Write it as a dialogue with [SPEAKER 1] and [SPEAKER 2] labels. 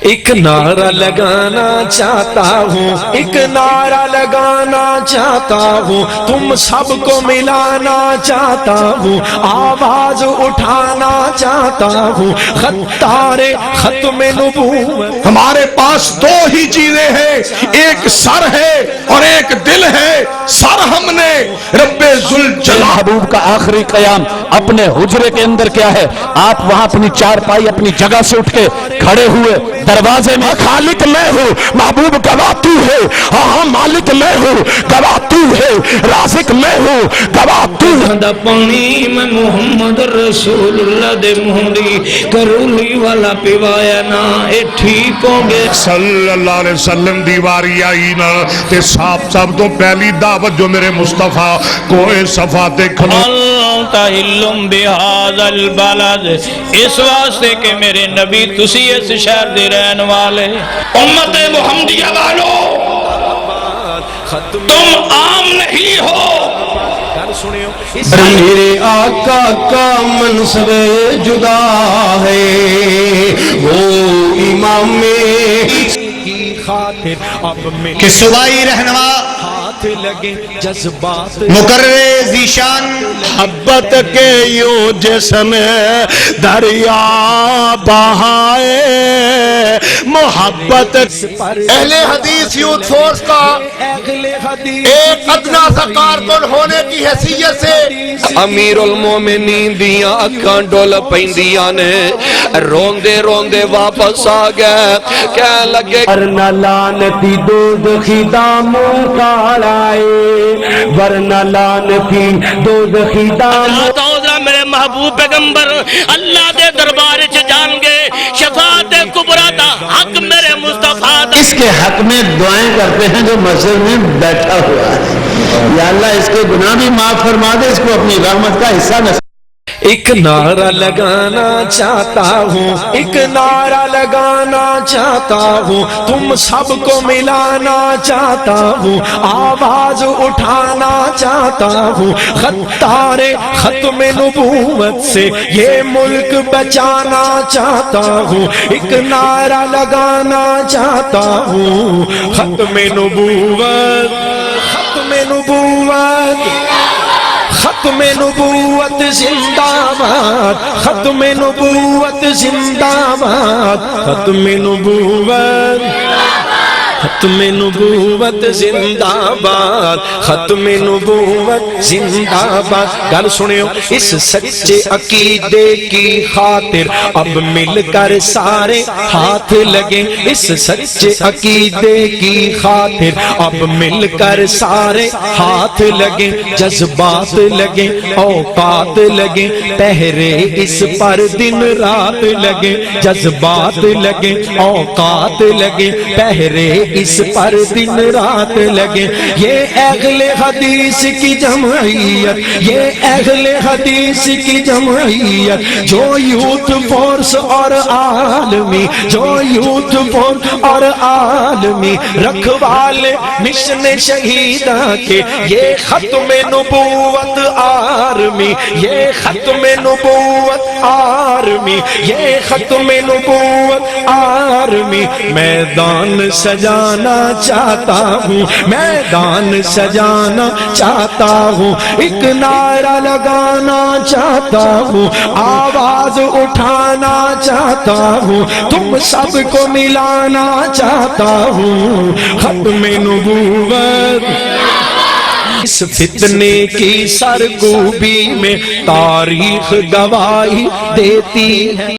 [SPEAKER 1] ایک نعرہ لگانا چاہتا ہوں، ایک نعرہ لگانا چاہتا ہوں، تم سب کو ملانا چاہتا ہوں، آواز اٹھانا چاہتا ہوں، خطار ختم نبوت۔
[SPEAKER 2] ہمارے پاس دو ہی چیزیں ہیں، ایک سر ہے اور ایک دل ہے۔ سر ہم نے رب ذوالجلال
[SPEAKER 3] محبوب کا آخری قیام اپنے حجرے کے اندر کیا ہے؟ آپ وہاں اپنی چارپائی اپنی جگہ سے اٹھ کے کھڑے ہوئے دروازے میں، خالق میں ہوں، محبوب گواہ تو ہے، ہاں مالک میں ہوں، گواہ تو ہے، رازق میں ہوں، گواہ تو ہے۔
[SPEAKER 1] دا پانی میں محمد رسول اللہ دے مہندی کرولی والا پیوایا نا اے ٹھیک ہو گے۔
[SPEAKER 2] صلی اللہ علیہ وسلم دی واری آئی نا تے سب تو پہلی دعوت جو میرے مصطفیٰ کوئے صفا تے کھلو
[SPEAKER 4] تہلم بہذا البلد، اس واسطے کہ میرے نبی تسی اس شہر دے رہن والے۔ امت محمدیہ والو تم عام نہیں ہو۔
[SPEAKER 1] میرے آقا کا منصب جدا ہے، وہ امام کی خاطر اب میں
[SPEAKER 5] کہ صوبائی رہنما
[SPEAKER 1] ہاتھ لگے جذبات
[SPEAKER 5] مقرر ذیشان
[SPEAKER 3] محبت کے یوں جسم دریا بہائے، محبت
[SPEAKER 2] اہل حدیث یوتھ فورس کا ایک ادنا سا کارکن ہونے کی حیثیت سے
[SPEAKER 1] امیر المومنین دیاں اکھاں ڈول پیندیاں نے، روندے روندے واپس آ گئے، کہہ لگے
[SPEAKER 6] ورنہ لعنتی دوزخی داموں کالائے، ورنہ لعنتی دوزخی داموں
[SPEAKER 4] میرے محبوب پیغمبر اللہ دے دربار چ جان گے، شفاعت کبریٰ دا حق میرے مصطفیٰ دا۔
[SPEAKER 3] اس کے حق میں دعائیں کرتے ہیں جو مسجد میں بیٹھا ہوا ہے، یا اللہ اس کے گناہ بھی معاف فرما دے، اس کو اپنی رحمت کا حصہ نصیب۔
[SPEAKER 1] ایک نعرہ لگانا چاہتا ہوں، ایک نعرہ لگانا چاہتا ہوں، تم سب کو ملانا چاہتا ہوں، آواز اٹھانا چاہتا ہوں، خطار ختم نبوت سے یہ ملک بچانا چاہتا ہوں، ایک نعرہ لگانا چاہتا ہوں، ختم نبوت، ختم نبوت، ختم نبوت زندہ باد، ختم نبوت زندہ باد، ختم نبوت، ختم نبوت زندہ باد، ختم نبوت زندہ باد۔ گل سنیو، اس سچے عقیدے کی خاطر اب مل کر سارے ہاتھ لگیں، اس سچے عقیدے کی خاطر اب مل کر سارے ہاتھ لگیں، جذبات لگیں، اوقات لگیں، پہرے اس پر دن رات لگیں، جذبات لگیں، اوقات لگیں، پہرے اس پر دن رات لگے۔ یہ اہل حدیث کی جمعیت، یہ اہل حدیث کی جمعیت، جو یوتھ فورس اور عالمی، جو یوتھ فورس اور عالمی رکھوالے مشن شہیدہ کے، یہ ختم نبوت آرمی، یہ ختم نبوت آرمی، یہ ختم نبوت آرمی، میدان سجانا چاہتا ہوں، میدان سجانا چاہتا ہوں، ایک نعرہ لگانا چاہتا ہوں، آواز اٹھانا چاہتا ہوں، تم سب کو ملانا چاہتا ہوں، ختم نبوت۔ اس فتنے کی سرکوبی میں تاریخ گواہی دیتی ہے۔